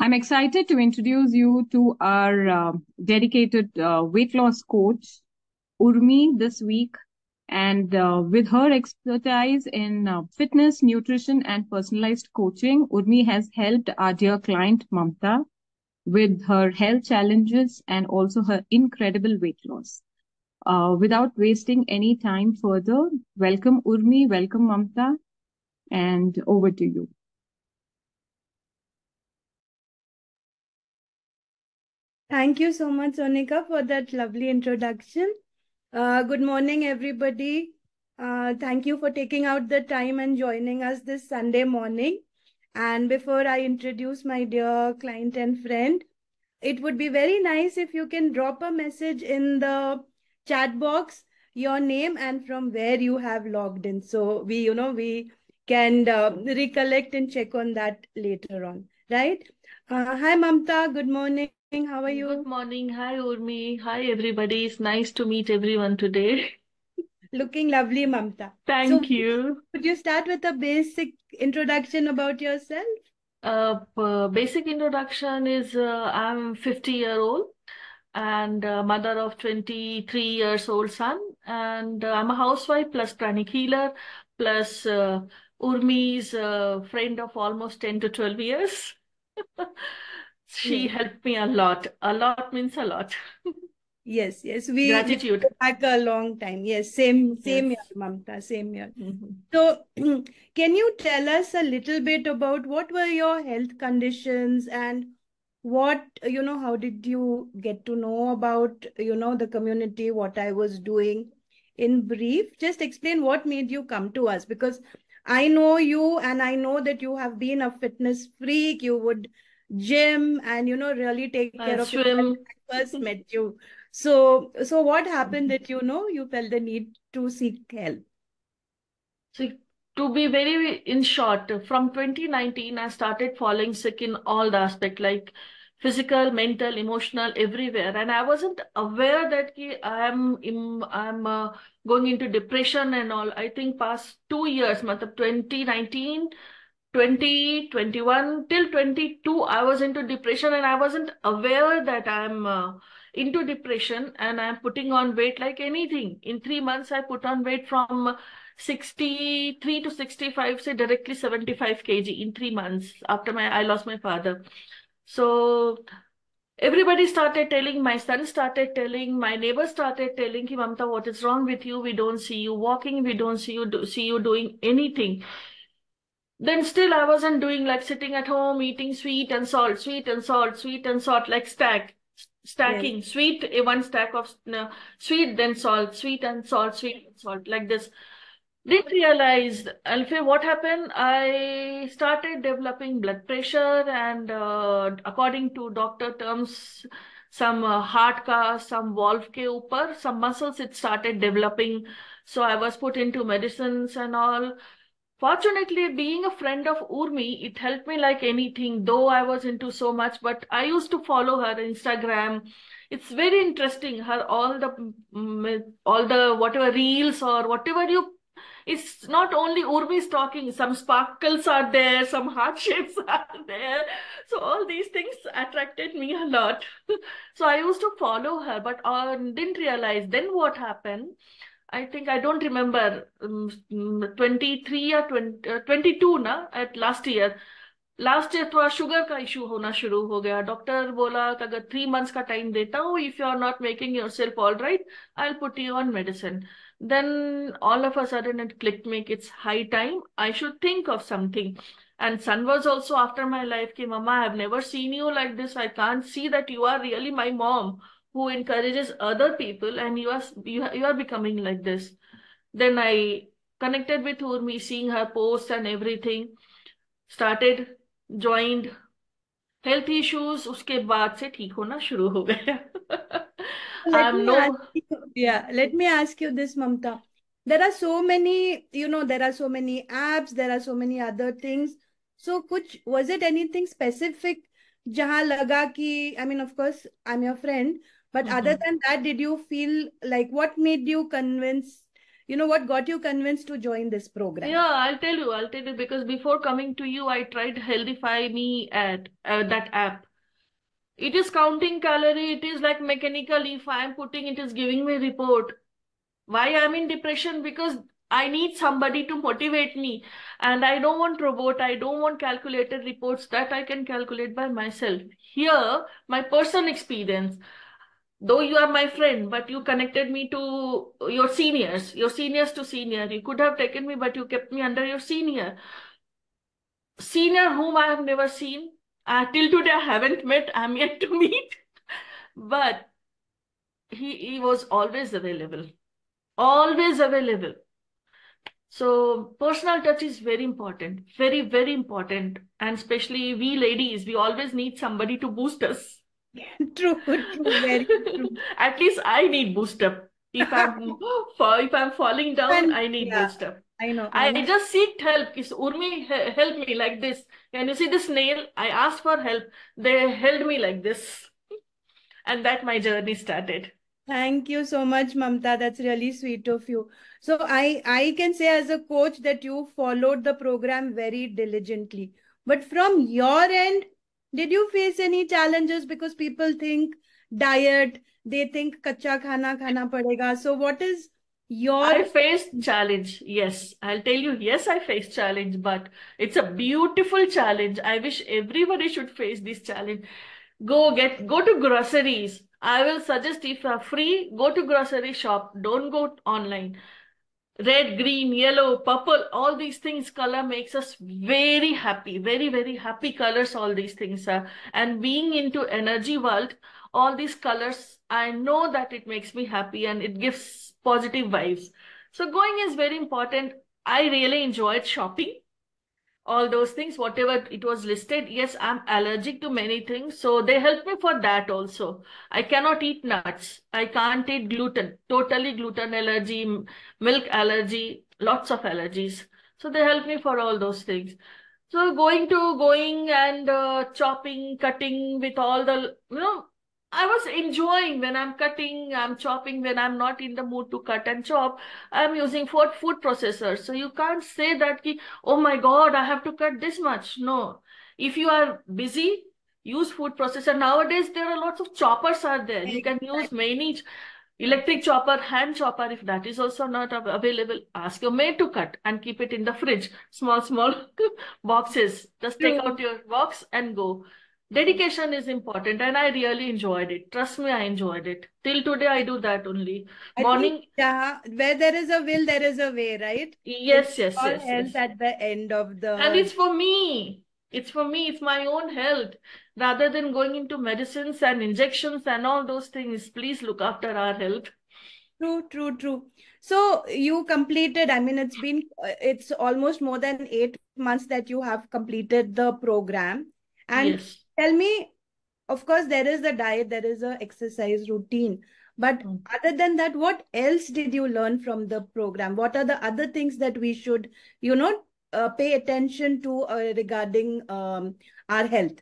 I'm excited to introduce you to our dedicated weight loss coach, Urmi, this week. And with her expertise in fitness, nutrition, and personalized coaching, Urmi has helped our dear client Mamta with her health challenges and also her incredible weight loss. Without wasting any time further, welcome Urmi, welcome Mamta, and over to you. Thank you so much, Sonika, for that lovely introduction. Good morning, everybody. Thank you for taking out the time and joining us this Sunday morning. And before I introduce my dear client and friend, it would be very nice if you can drop a message in the chat box, your name and from where you have logged in. So we can recollect and check on that later on, right? Hi, Mamta. Good morning. How are you? Good morning. Hi, Urmi. Hi, everybody. It's nice to meet everyone today. Looking lovely, Mamta. Thank you. Could you start with a basic introduction about yourself? Basic introduction is I'm 50-year-old and mother of 23 years old son, and I'm a housewife plus pranic healer plus Urmi's friend of almost 10 to 12 years. She Yes. helped me a lot. A lot means a lot. Yes, we Gratitude. go back a long time. Yes, same Yes. here, Mamta, same here. Mhm. So, can you tell us a little bit about what were your health conditions and what, how did you get to know about, the community, what I was doing? In brief, just explain what made you come to us, because I know you and I know that you have been a fitness freak. You would gym and, really take I care of yourself swim. when I first met you. So what happened that, you felt the need to seek help? So to be very in short, from 2019, I started falling sick in all the aspect, like physical, mental, emotional, everywhere. And I wasn't aware that I'm going into depression and all. I think past 2 years, matlab 2019, 2021 till 22, I was into depression and I wasn't aware that I'm into depression and I'm putting on weight like anything. In 3 months, I put on weight from 63 to 65, say directly 75 kg in 3 months after I lost my father. So everybody started telling, my son started telling, my neighbor started telling him, Mamta, what is wrong with you? We don't see you walking, we don't see you doing anything. Then still I wasn't doing, like sitting at home eating sweet and salt, sweet and salt, sweet and salt, like stacking, Yes. sweet, one stack of sweet, then salt, sweet and salt, sweet and salt, like this. Didn't realize, Alfie, what happened? I started developing blood pressure and according to doctor terms, some heart ka, some valve ke upar, some muscles it started developing. So I was put into medicines and all. Fortunately, being a friend of Urmi, it helped me like anything, though I was into so much, but I used to follow her Instagram. It's very interesting, her all the whatever reels or whatever you, it's not only Urmi's talking, some sparkles are there, some heart shapes are there. So all these things attracted me a lot. So I used to follow her, but didn't realize. Then what happened? I think I don't remember 23 or 22 ना at last year थोड़ा sugar का issue होना शुरू हो गया doctor बोला कि अगर 3 months का टाइम देता हूँ if you are not making yourself all right I'll put you on medicine. Then all of a sudden it clicked me it's high time I should think of something. And son was also after my life कि mama I have never seen you like this. I can't see that you are really my mom who encourages other people and you are becoming like this. Then I connected with Urmi, seeing her posts and everything, started, joined, health issues, उसके बाद से ठीक होना शुरू हो गया. Let I'm me ask no. you, let me ask you this, Mamta. There are so many, there are so many apps, there are so many other things. So, was it anything specific? Jahan laga ki, I mean, of course, I'm your friend, but other than that, did you feel like what made you convince, what got you convinced to join this program? Yeah, I'll tell you, because before coming to you, I tried Healthify Me at that app. It is counting calorie. It is like mechanical. If I'm putting, it is giving me report. Why I'm in depression? Because I need somebody to motivate me, and I don't want robot. I don't want calculated reports that I can calculate by myself. Here, my personal experience. Though you are my friend, but you connected me to your seniors to senior. You could have taken me, but you kept me under your senior whom I have never seen. Till today, I haven't met. I'm yet to meet. But he was always available. Always available. So personal touch is very important. Very, very important. And especially we ladies, we always need somebody to boost us. True, very true. At least I need boost up. If I'm falling down, I need boost up. I know. I just seeked help. Urmi, help me like this. Can you see this nail? I asked for help. They held me like this. And that my journey started. Thank you so much, Mamta. That's really sweet of you. So I can say as a coach that you followed the program very diligently. But from your end, did you face any challenges? Because people think diet, they think kacha khana padega. So what is your... I faced challenge. Yes, I'll tell you. Yes, I faced challenge, but it's a beautiful challenge. I wish everybody should face this challenge. Go to groceries. I will suggest, if you are free, go to grocery shop. Don't go online. Red, green, yellow, purple, all these things, color makes us very happy. Very, very happy colors, all these things are. And being into energy world, all these colors, I know that it makes me happy and it gives positive vibes. So going is very important. I really enjoyed shopping. All those things, whatever it was listed. Yes, I'm allergic to many things, so they help me for that also. I cannot eat nuts. I can't eat gluten. Totally gluten allergy, milk allergy, lots of allergies. So they help me for all those things. So going and chopping, cutting with all the, I was enjoying when I'm cutting, I'm chopping. When I'm not in the mood to cut and chop, I'm using food processors. So you can't say that, oh my God, I have to cut this much. No. If you are busy, use food processor. Nowadays, there are lots of choppers are there. You can use many electric chopper, hand chopper. If that is also not available, ask your maid to cut and keep it in the fridge. Small boxes. Just take out your box and go. Dedication is important, and I really enjoyed it. Trust me, I enjoyed it. Till today, I do that only. Morning. Where there is a will, there is a way, right? Yes. All health at the end of the... And it's for me. It's for me. It's my own health. Rather than going into medicines and injections and all those things, please look after our health. True. So you completed, I mean, it's almost more than 8 months that you have completed the program. And yes. Tell me, of course, there is the diet, there is a exercise routine. But other than that, what else did you learn from the program? What are the other things that we should, pay attention to regarding our health?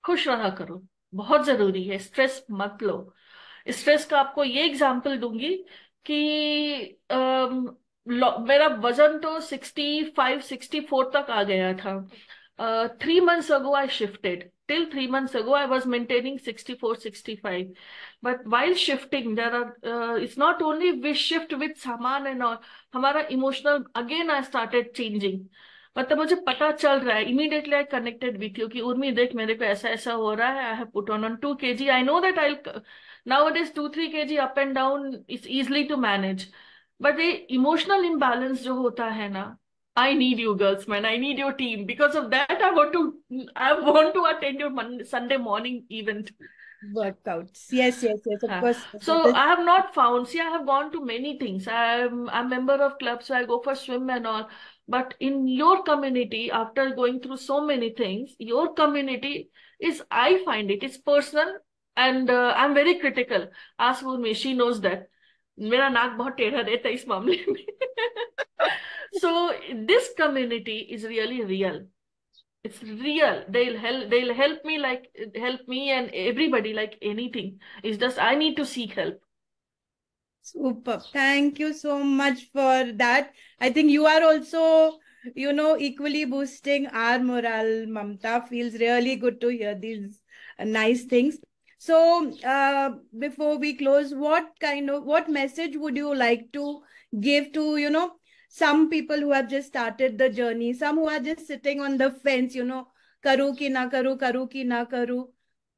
खुश रहा करो, बहुत जरूरी है. Stress मत लो. Stress का आपको ये एग्जांपल दूंगी कि मेरा वजन तो 65-64 तक आ गया था. 3 months ago I shifted. Till 3 months ago I was maintaining 64-65. But while shifting, there are it's not only we shift with saman and all. हमारा emotional again I started changing. मतलब मुझे पता चल रहा है. Immediately I connected with you कि उर्मी देख मेरे को ऐसा ऐसा हो रहा है. I have put on 2 kg. I know that I'll nowadays 2-3 kg up and down is easily to manage. But the emotional imbalance जो होता है ना, I need you girls, man. I need your team. Because of that, I want to attend your Sunday morning event. Workouts. Yes, of course. So I have not found. See, I have gone to many things. I'm a member of clubs, so I go for swim and all. But in your community, after going through so many things, your community is, I find it's personal, and I'm very critical. Ask me, she knows that. मेरा नाक बहुत टेढ़ा रहता है इस मामले में. So this community is really real. It's real. They'll help me and everybody like anything. It's just I need to seek help. Super. Thank you so much for that. I think you are also, equally boosting our morale, Mamta. Feels really good to hear these nice things. So, before we close, what message would you like to give to, some people who have just started the journey, some who are just sitting on the fence, karu ki na karu, karu ki na karu.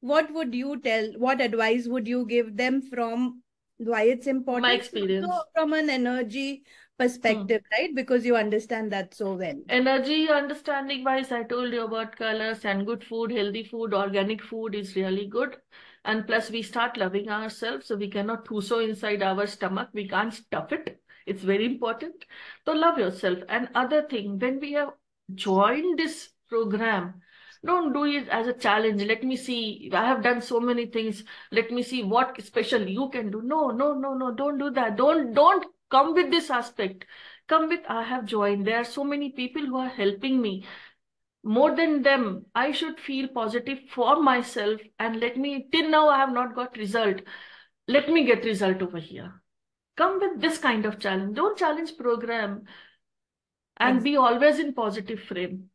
What would you tell? What advice would you give them from why it's My important? experience. Also from an energy perspective, right? Because you understand that so well. Energy understanding wise, I told you about colors and good food, healthy food, organic food is really good. And plus, we start loving ourselves, so we cannot puso inside our stomach. We can't stuff it. It's very important. So love yourself. And other thing, when we have joined this program, don't do it as a challenge. Let me see. I have done so many things. Let me see what special you can do. No, no, no, no. Don't do that. Don't come with this aspect. Come with, I have joined. There are so many people who are helping me. More than them, I should feel positive for myself, and let me, till now I have not got result. Let me get result over here. Come with this kind of challenge. Don't challenge program and be always in positive frame.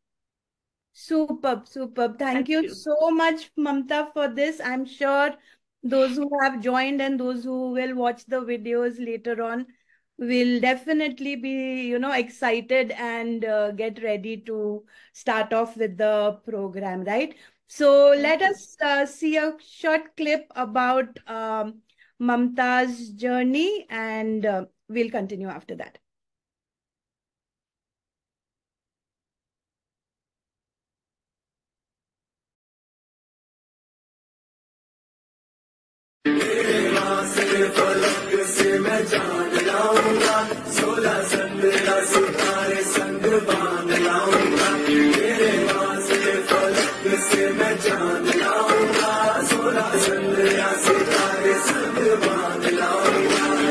Superb, superb. Thank you you. so much, Mamta, for this. I'm sure those who have joined and those who will watch the videos later on will definitely be, excited and get ready to start off with the program, right? So let us see a short clip about Mamta's journey, and we'll continue after that.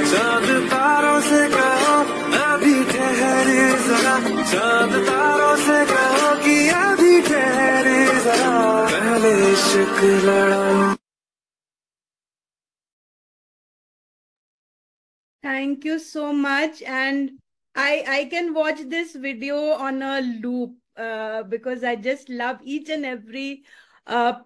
चांद तारों से कहो अभी ठहरे जरा, चांद तारों से कहो कि अभी ठहरे जरा, पहले इश्क लड़ा. Thank you so much. And I can watch this video on a loop because I just love each and every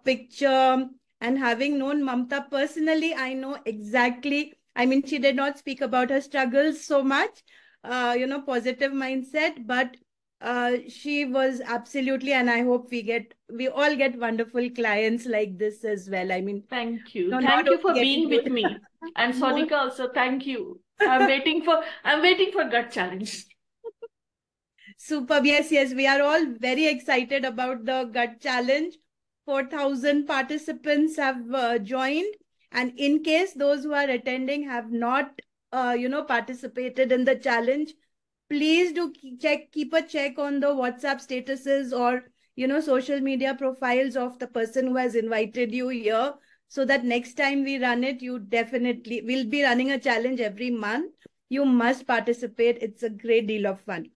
picture. And having known Mamta personally, I know exactly. I mean, she did not speak about her struggles so much, positive mindset, but she was absolutely, and I hope we all get wonderful clients like this as well. I mean, thank you. not Thank you for only being getting with me. And more- Sonika also, thank you. I'm waiting for gut challenge. Superb. Yes, yes. We are all very excited about the gut challenge. 4,000 participants have joined. And in case those who are attending have not, participated in the challenge, please do keep a check on the WhatsApp statuses or, social media profiles of the person who has invited you here, so that next time we run it, we'll be running a challenge every month. You must participate. It's a great deal of fun.